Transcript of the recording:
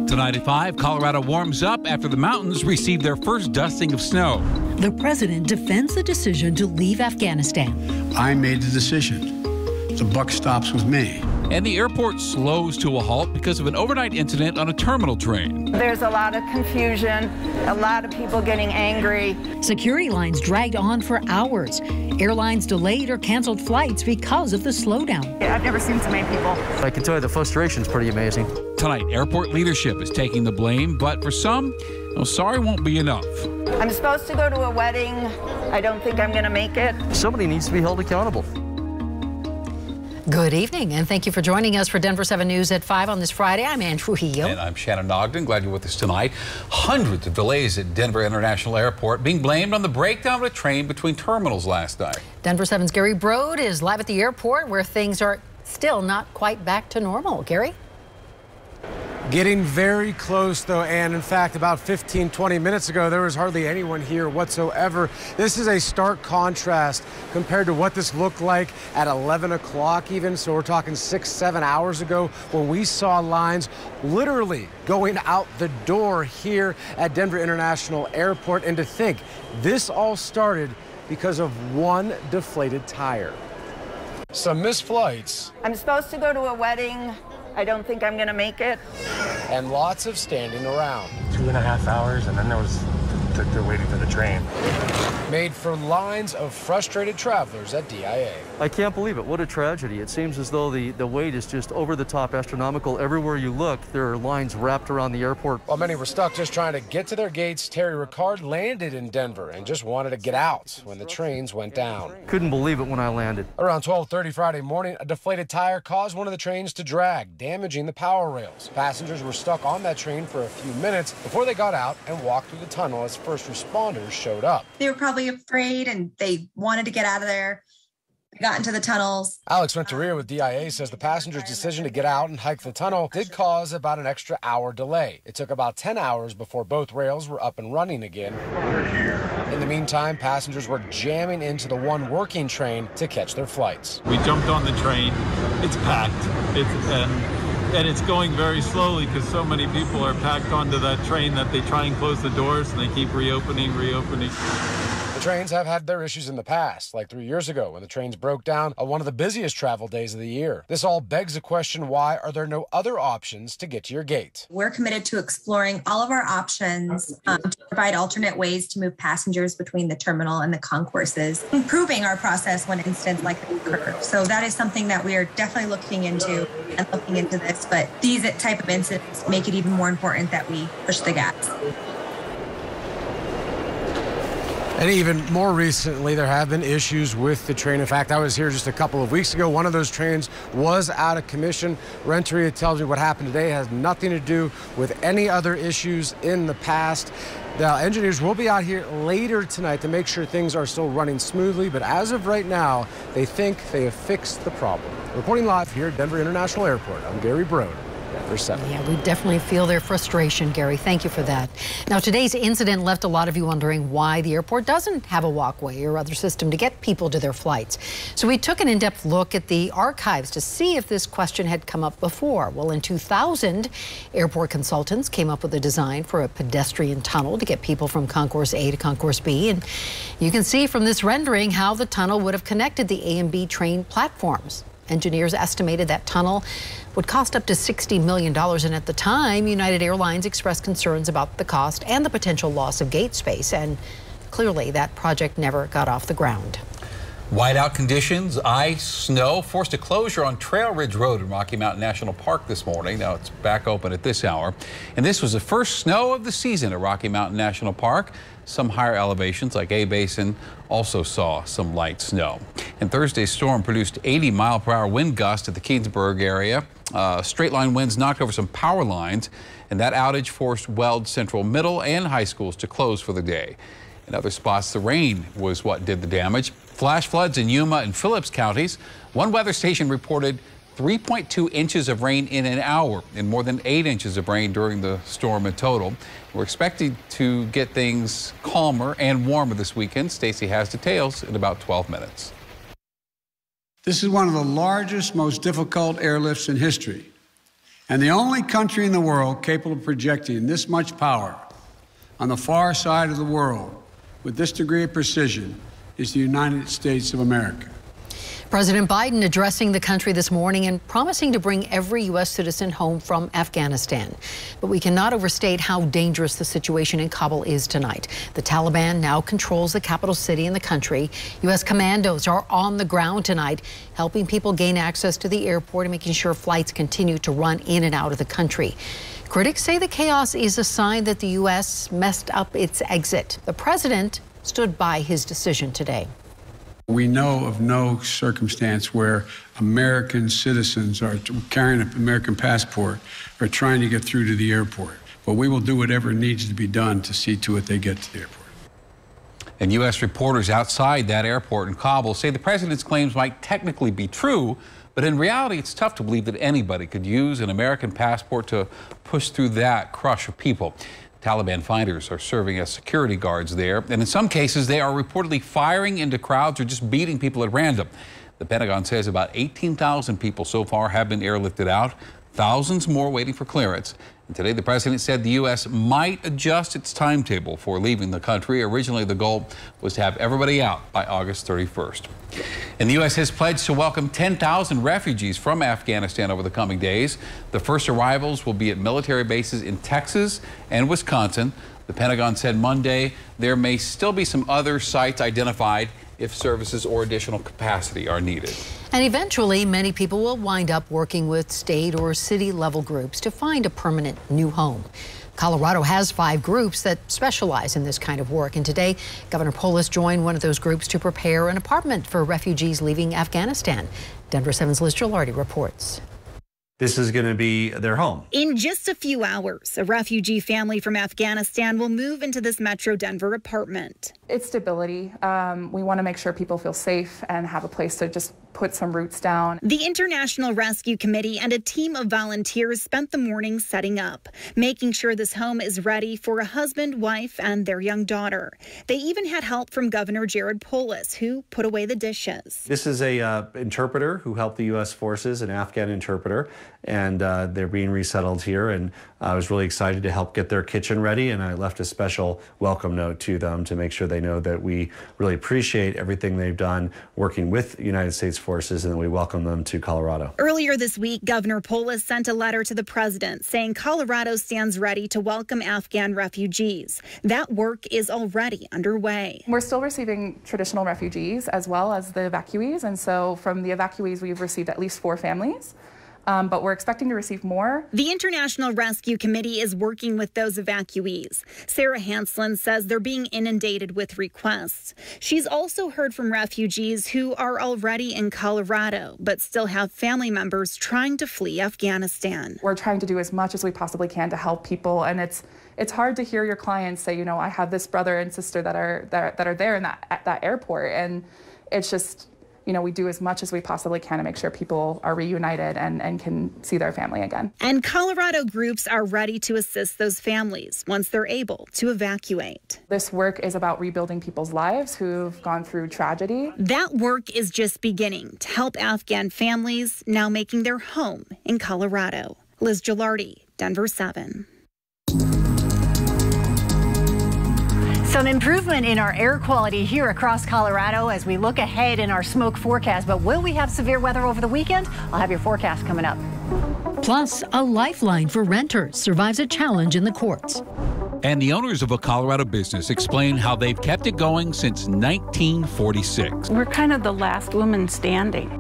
Tonight at 5, Colorado warms up after the mountains receive their first dusting of snow. The president defends the decision to leave Afghanistan. I made the decision. The buck stops with me. And the airport slows to a halt because of an overnight incident on a terminal train. There's a lot of confusion, a lot of people getting angry. Security lines dragged on for hours. Airlines delayed or canceled flights because of the slowdown. I've never seen so many people. I can tell you the frustration's pretty amazing. Tonight, airport leadership is taking the blame, but for some, sorry won't be enough. I'm supposed to go to a wedding. I don't think I'm going to make it. Somebody needs to be held accountable. Good evening, and thank you for joining us for Denver7 News at 5 on this Friday. I'm Ann Trujillo. And I'm Shannon Ogden. Glad you're with us tonight. Hundreds of delays at Denver International Airport being blamed on the breakdown of a train between terminals last night. Denver7's Gary Brode is live at the airport where things are still not quite back to normal. Gary? Getting very close, though, and in fact, about 15-20 minutes ago, there was hardly anyone here whatsoever. This is a stark contrast compared to what this looked like at 11 o'clock even. So we're talking 6-7 hours ago when we saw lines literally going out the door here at Denver International Airport. And to think, this all started because of one deflated tire. Some missed flights. I'm supposed to go to a wedding. I don't think I'm going to make it. And lots of standing around. 2.5 hours, and then there was they're waiting for the train. Made for lines of frustrated travelers at DIA. I can't believe it. What a tragedy. It seems as though the wait is just over the top astronomical. Everywhere you look, there are lines wrapped around the airport. While many were stuck just trying to get to their gates, Terry Ricard landed in Denver and just wanted to get out when the trains went down. Couldn't believe it when I landed. Around 12:30 Friday morning, a deflated tire caused one of the trains to drag, damaging the power rails. Passengers were stuck on that train for a few minutes before they got out and walked through the tunnel as first responders showed up. They were probably afraid and they wanted to get out of there. They got into the tunnels. Alex Renteria with DIA says the passengers' decision to get out and hike the tunnel did cause about an extra hour delay. It took about 10 hours before both rails were up and running again. In the meantime, passengers were jamming into the one working train to catch their flights. We jumped on the train. It's packed. And it's going very slowly because so many people are packed onto that train that they try and close the doors and they keep reopening. The trains have had their issues in the past, like 3 years ago when the trains broke down on one of the busiest travel days of the year. This all begs the question, why are there no other options to get to your gate? We're committed to exploring all of our options to provide alternate ways to move passengers between the terminal and the concourses, improving our process when incidents like this occur. So that is something that we are definitely looking into this, but these type of incidents make it even more important that we push the gas. And even more recently, there have been issues with the train. In fact, I was here just a couple of weeks ago. One of those trains was out of commission. Renteria tells me what happened today has nothing to do with any other issues in the past. Now, engineers will be out here later tonight to make sure things are still running smoothly. But as of right now, they think they have fixed the problem. Reporting live here at Denver International Airport, I'm Gary Brode. Yeah, we definitely feel their frustration, Gary. Thank you for that. Now, today's incident left a lot of you wondering why the airport doesn't have a walkway or other system to get people to their flights. So we took an in-depth look at the archives to see if this question had come up before. Well, in 2000, airport consultants came up with a design for a pedestrian tunnel to get people from Concourse A to Concourse B. And you can see from this rendering how the tunnel would have connected the A and B train platforms. Engineers estimated that tunnel would cost up to $60 million. And at the time, United Airlines expressed concerns about the cost and the potential loss of gate space. And clearly, that project never got off the ground. Whiteout conditions, ice, snow forced a closure on Trail Ridge Road in Rocky Mountain National Park this morning. Now it's back open at this hour. And this was the first snow of the season at Rocky Mountain National Park. Some higher elevations like A Basin also saw some light snow. And Thursday's storm produced 80-mile-per-hour wind gusts at the Keensburg area. Straight line winds knocked over some power lines, and that outage forced Weld Central Middle and high schools to close for the day. In other spots, the rain was what did the damage. Flash floods in Yuma and Phillips counties. One weather station reported 3.2 inches of rain in an hour and more than 8 inches of rain during the storm in total. We're expecting to get things calmer and warmer this weekend. Stacy has details in about 12 minutes. This is one of the largest, most difficult airlifts in history. And the only country in the world capable of projecting this much power on the far side of the world with this degree of precision is the United States of America. President Biden addressing the country this morning and promising to bring every U.S. citizen home from Afghanistan. But we cannot overstate how dangerous the situation in Kabul is tonight. The Taliban now controls the capital city in the country. U.S. commandos are on the ground tonight, helping people gain access to the airport and making sure flights continue to run in and out of the country. Critics say the chaos is a sign that the U.S. messed up its exit. The president stood by his decision today. We know of no circumstance where American citizens are carrying an American passport or trying to get through to the airport. But we will do whatever needs to be done to see to it they get to the airport. And U.S. reporters outside that airport in Kabul say the president's claims might technically be true, but in reality, it's tough to believe that anybody could use an American passport to push through that crush of people. Taliban fighters are serving as security guards there, and in some cases, they are reportedly firing into crowds or just beating people at random. The Pentagon says about 18,000 people so far have been airlifted out, thousands more waiting for clearance. And today, the president said the U.S. might adjust its timetable for leaving the country. Originally, the goal was to have everybody out by August 31st. And the U.S. has pledged to welcome 10,000 refugees from Afghanistan over the coming days. The first arrivals will be at military bases in Texas and Wisconsin. The Pentagon said Monday there may still be some other sites identified if services or additional capacity are needed. And eventually, many people will wind up working with state or city level groups to find a permanent new home. Colorado has 5 groups that specialize in this kind of work. And today, Governor Polis joined one of those groups to prepare an apartment for refugees leaving Afghanistan. Denver7's Liz Gilardi reports. This is going to be their home. In just a few hours, a refugee family from Afghanistan will move into this Metro Denver apartment. It's stability. We want to make sure people feel safe and have a place to just put some roots down. The International Rescue Committee and a team of volunteers spent the morning setting up, making sure this home is ready for a husband, wife, and their young daughter. They even had help from Governor Jared Polis, who put away the dishes. This is a interpreter who helped the U.S. forces, an Afghan interpreter, and they're being resettled here. And I was really excited to help get their kitchen ready, and I left a special welcome note to them to make sure they know that we really appreciate everything they've done working with the United States forces, and we welcome them to Colorado. Earlier this week, Governor Polis sent a letter to the president saying Colorado stands ready to welcome Afghan refugees. That work is already underway. We're still receiving traditional refugees as well as the evacuees, and so from the evacuees, we've received at least 4 families. But we're expecting to receive more. The International Rescue Committee is working with those evacuees. Sarah Hanslin says they're being inundated with requests. She's also heard from refugees who are already in Colorado, but still have family members trying to flee Afghanistan. We're trying to do as much as we possibly can to help people, and it's hard to hear your clients say, you know, I have this brother and sister that are there in at that airport, and it's just, you know, we do as much as we possibly can to make sure people are reunited and can see their family again. And Colorado groups are ready to assist those families once they're able to evacuate. This work is about rebuilding people's lives who've gone through tragedy. That work is just beginning to help Afghan families now making their home in Colorado. Liz Gilardi, Denver7. Some improvement in our air quality here across Colorado as we look ahead in our smoke forecast. But will we have severe weather over the weekend? I'll have your forecast coming up. Plus, a lifeline for renters survives a challenge in the courts. And the owners of a Colorado business explain how they've kept it going since 1946. We're kind of the last woman standing.